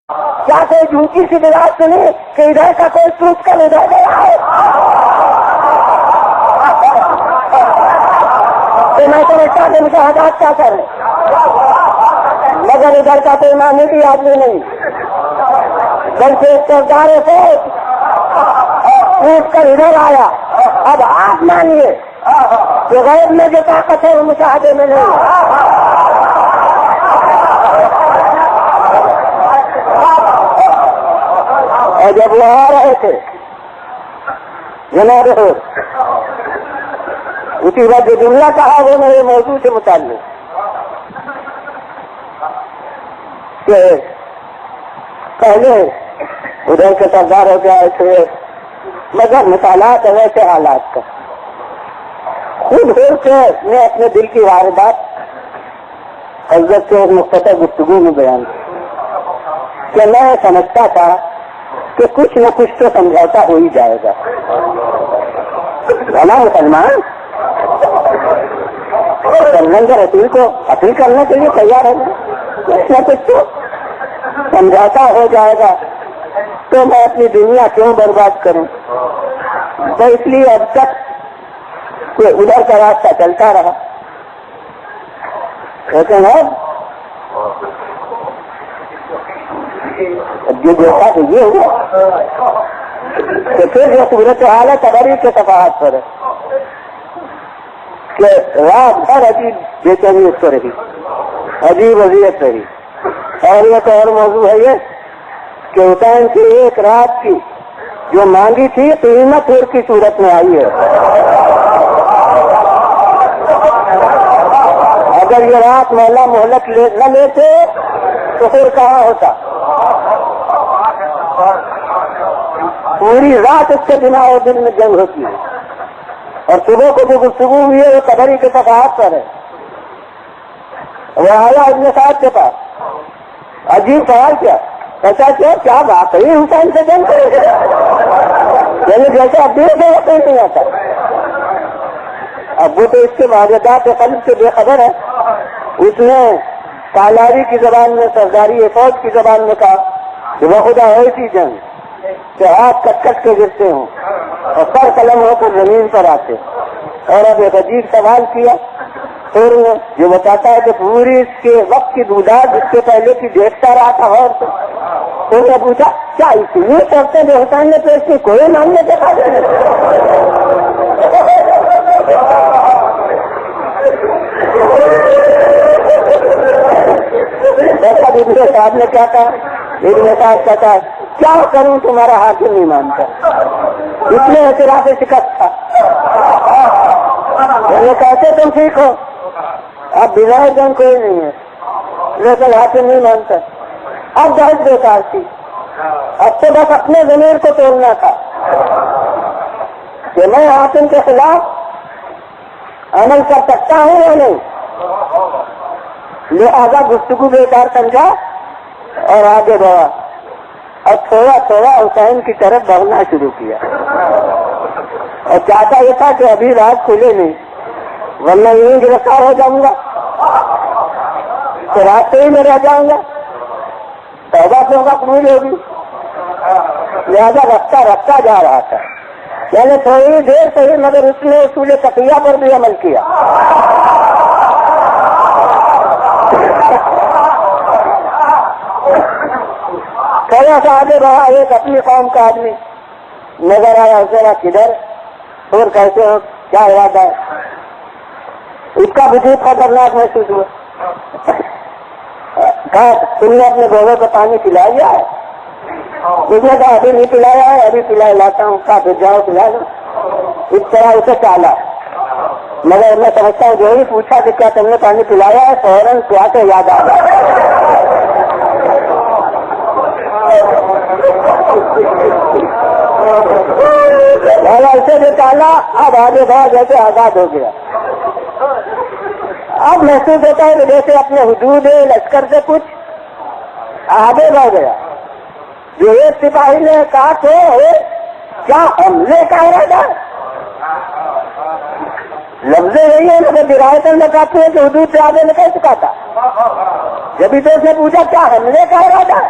کیا کوئی جھوٹی سی بات سنی کہ ادھر کا کوئی ٹوٹ کر ادھر گیا ہے؟ تو میں سمجھتا کہ مشاہدات کیا کریں، مگر ادھر کا کوئی معنی بھی آدمی نہیں، بلکہ ایک سردار فوج ٹوٹ کر ادھر آیا۔ اب آپ مانیے کہ غیب میں جو طاقت ہے وہ مشاہدے میں نہیں ہے۔ اور جب وہ آ رہے تھے جناب اسی وقت جو جملہ کہا وہ میرے موضوع سے متعلق کہ پہلے ادھر کے سرداروں کے آئے تھے، مگر مطالعات ہے ویسے حالات کا، خود ہو کے میں اپنے دل کی واردات حضرت سے ایک مختصر گفتگو میں بیان کی کہ میں سمجھتا تھا کہ کچھ نہ کچھ تو سمجھوتا ہو ہی جائے گا، ہمارا مسلمان سرمندر اپیل کو اپیل کرنے کے لیے تیار ہے، کچھ نہ کچھ تو سمجھوتا ہو جائے گا، تو میں اپنی دنیا کیوں برباد کروں؟ تو اس لیے اب تک کہ ادھر کا راستہ چلتا رہا، لیکن جو دیکھا تو یہ ہوا کہ پھر جو صورت حال ہے تبری کے صفحات پر ہے کہ رات بھر عجیب بے چینی اس کو رہی، عجیب اذیت رہی، اور ایک اور موضوع ہے یہ کہ حسین کی ایک رات کی جو مانگی تھی قیمت پھر کی صورت میں آئی ہے۔ اگر یہ رات مولا مہلت نہ لیتے تو پھر کہاں ہوتا؟ پوری رات اس کے بنا اور دن میں جنگ ہوتی ہے، اور صبح کو جو گفتگو ہوئی ہے وہ قبری کے صفحات پر ہے۔ وہ آیا ابن سعد کے پاس، عجیب سوال کیا، ایسا کیا واقعی حسین سے جنگ کرے گا؟ یعنی جیسے اب دیر سے کوئی نہیں آتا، اب وہ تو اس کے واجدات قلب سے بے خبر ہے۔ اس نے سالاری کی زبان میں، سرداری فوج کی زبان میں کہا کہ وہ خدا ایسی جنگ کہ ہاتھ کٹ کٹ کے گرتے ہوں اور سر قلم ہو کر زمین پر آتے۔ اور اب ایک عجیب سوال کیا پھر جو بتاتا ہے کہ پوری اس کے وقت کی بوداد جس کے پہلے کی دیکھتا رہا تھا، اور تو نے پوچھا کیا اس لیے کرتے جو حسین نے پیش کی کوئی ماننے کے بعد ابن صاحب نے کیا کہا؟ ابن صاحب کہتا ہے کیا کروں تمہارا حاکم نہیں مانتا، اس میں اعتراف شکست تھا۔ یہ کہتے تم ٹھیک ہو، اب بنا جنگ کوئی نہیں ہے، لیکن حاکم نہیں مانتا۔ اب بہت بیکار تھی، اب تو بس اپنے ضمیر کو توڑنا تھا کہ میں حاکم کے خلاف عمل کر سکتا ہوں یا نہیں، لہذا گفتگو بیکار سمجھا اور آگے بڑھا۔ اور تھوڑا تھوڑا حسین کی طرف بڑھنا شروع کیا، اور چاہتا یہ تھا کہ ابھی رات کھلے نہیں ورنہ یوں گرفتار ہو جاؤں گا تو راستے ہی میں رہ جاؤں گا، توبہ توبہ قبول ہوگی، لہذا رفتہ رفتہ جا رہا تھا۔ یعنی تھوڑی دیر سے ہی مگر اس نے اصول تقیہ پر بھی عمل کیا۔ تھوڑا سا آگے بڑھا، ایک اپنی قوم کا آدمی نظر آیا، ذرا کدھر اور کیسے ہو، کیا ارادہ ہے؟ اس کا وجود خطرناک محسوس ہوا۔ کہا تم نے اپنے گھوڑے کو پانی پلا لیا ہے؟ اس نے کہا ابھی نہیں پلایا ہے، ابھی پلا لاتا ہوں۔ کہا پھر جاؤ پلا لو۔ اس طرح اسے ٹالا، مگر میں سمجھتا ہوں جو ہی پوچھا کہ کیا تم نے پانی پلایا ہے، فوراً کیا تو یاد آ گیا۔ اسے بھی ٹالا، اب آگے بڑھ جیسے آزاد ہو گیا۔ اب محسوس ہوتا ہے کہ جیسے اپنے حدود لشکر سے کچھ آگے بڑھ گیا۔ جو ایک سپاہی نے کہا کہ کیا حملے کا ارادہ؟ لفظ نہیں ہے مگر درایتاً بتاتے ہیں کہ حدود سے آگے نکل چکا تھا۔ جبھی تو اس نے پوچھا کیا حملے کا ارادہ ہے؟